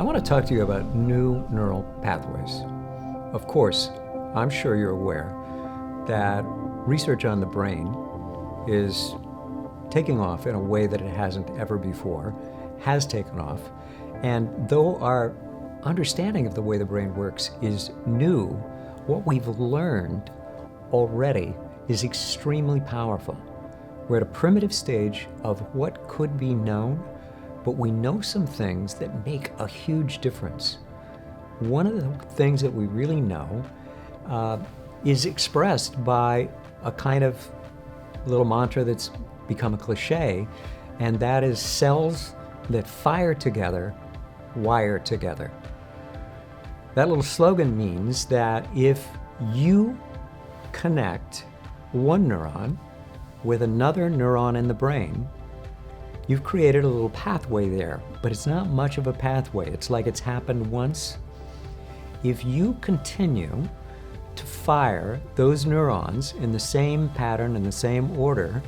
I want to talk to you about new neural pathways. Of course, I'm sure you're aware that research on the brain is taking off in a way that it hasn't ever before, has taken off. And though our understanding of the way the brain works is new, what we've learned already is extremely powerful. We're at a primitive stage of what could be known, but we know some things that make a huge difference. One of the things that we really know is expressed by a kind of little mantra that's become a cliché, and that is cells that fire together, wire together. That little slogan means that if you connect one neuron with another neuron in the brain, you've created a little pathway there, but it's not much of a pathway. It's like it's happened once. If you continue to fire those neurons in the same pattern, in the same order,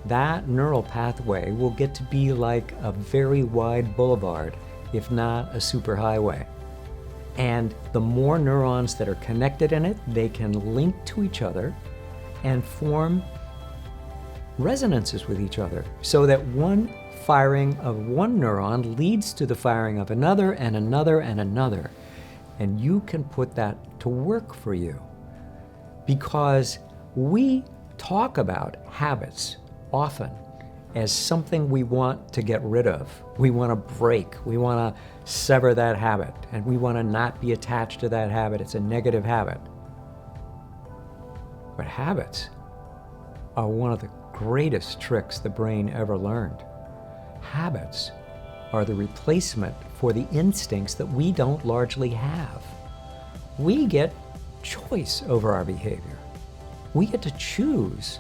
that neural pathway will get to be like a very wide boulevard, if not a superhighway. And the more neurons that are connected in it, they can link to each other and form resonances with each other, so that one firing of one neuron leads to the firing of another and another and another. And you can put that to work for you. Because we talk about habits often as something we want to get rid of. We want to break. We want to sever that habit. And we want to not be attached to that habit. It's a negative habit. But habits are one of the greatest tricks the brain ever learned. Habits are the replacement for the instincts that we don't largely have. We get choice over our behavior. We get to choose.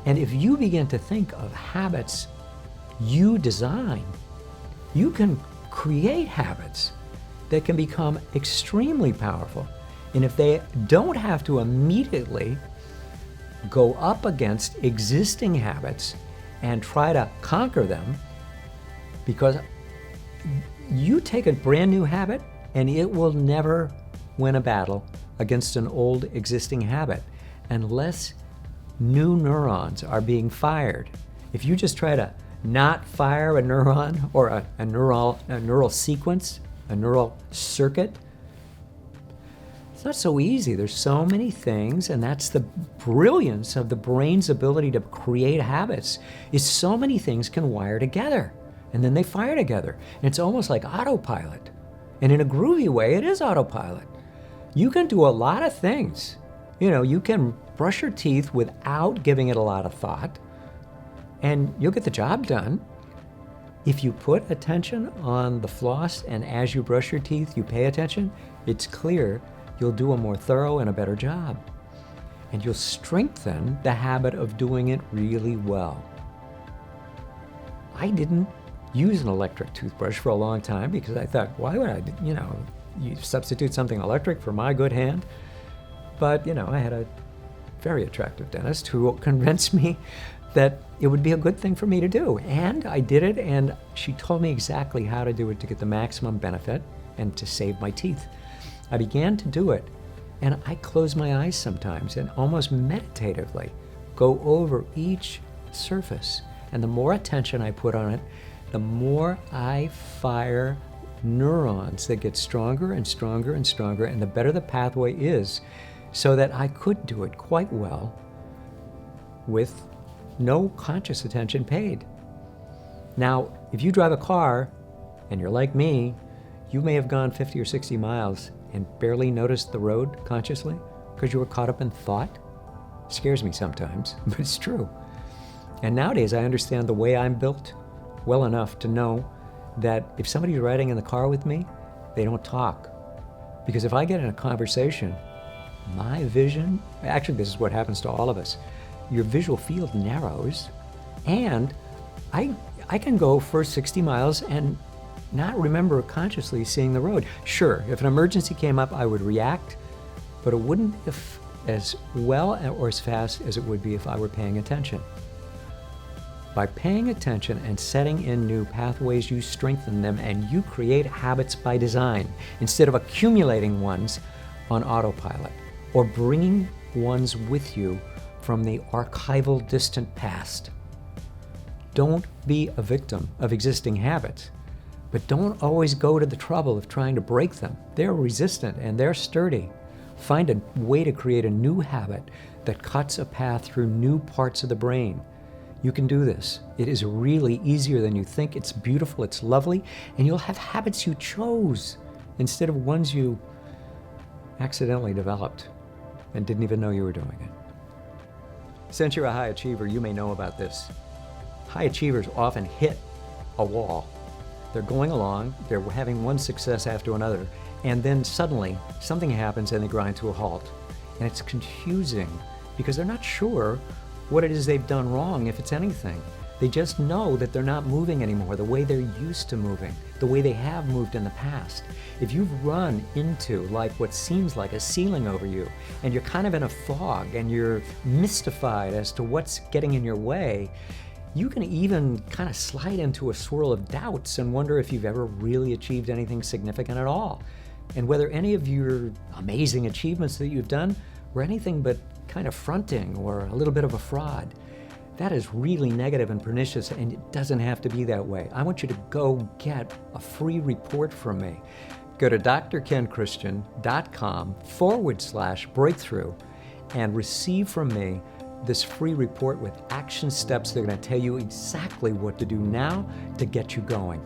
And if you begin to think of habits you design, you can create habits that can become extremely powerful. And if they don't have to immediately go up against existing habits and try to conquer them, because you take a brand new habit and it will never win a battle against an old existing habit unless new neurons are being fired. If you just try to not fire a neuron or a neural sequence, a neural circuit, it's not so easy. There's so many things, and that's the brilliance of the brain's ability to create habits, is so many things can wire together, and then they fire together. And it's almost like autopilot. And in a groovy way, it is autopilot. You can do a lot of things. You can brush your teeth without giving it a lot of thought, and you'll get the job done. If you put attention on the floss, and as you brush your teeth, you pay attention, it's clear you'll do a more thorough and a better job. And you'll strengthen the habit of doing it really well. I didn't use an electric toothbrush for a long time because I thought, why would I, you substitute something electric for my good hand? But, I had a very attractive dentist who convinced me that it would be a good thing for me to do. And I did it, and she told me exactly how to do it to get the maximum benefit and to save my teeth. I began to do it, and I close my eyes sometimes and almost meditatively go over each surface. And the more attention I put on it, the more I fire neurons that get stronger and stronger and stronger, and the better the pathway is, so that I could do it quite well with no conscious attention paid. Now, if you drive a car and you're like me, you may have gone 50 or 60 miles and barely noticed the road consciously because you were caught up in thought. It scares me sometimes, but it's true. And nowadays I understand the way I'm built well enough to know that if somebody's riding in the car with me, they don't talk. Because if I get in a conversation, my vision, actually this is what happens to all of us, your visual field narrows, and I can go for 60 miles and not remember consciously seeing the road. Sure, if an emergency came up, I would react, but it wouldn't be as well or as fast as it would be if I were paying attention. By paying attention and setting in new pathways, you strengthen them and you create habits by design instead of accumulating ones on autopilot or bringing ones with you from the archival distant past. Don't be a victim of existing habits, but don't always go to the trouble of trying to break them. They're resistant and they're sturdy. Find a way to create a new habit that cuts a path through new parts of the brain. You can do this. It is really easier than you think. It's beautiful, it's lovely, and you'll have habits you chose instead of ones you accidentally developed and didn't even know you were doing it. Since you're a high achiever, you may know about this. High achievers often hit a wall. They're going along, they're having one success after another, and then suddenly something happens and they grind to a halt. And it's confusing because they're not sure what it is they've done wrong, if it's anything. They just know that they're not moving anymore the way they're used to moving, the way they have moved in the past. If you've run into like what seems like a ceiling over you, and you're kind of in a fog and you're mystified as to what's getting in your way, you can even kind of slide into a swirl of doubts and wonder if you've ever really achieved anything significant at all, and whether any of your amazing achievements that you've done were anything but kind of fronting or a little bit of a fraud. That is really negative and pernicious, and it doesn't have to be that way. I want you to go get a free report from me. Go to drkenchristian.com/breakthrough and receive from me this free report with action steps that are going to tell you exactly what to do now to get you going.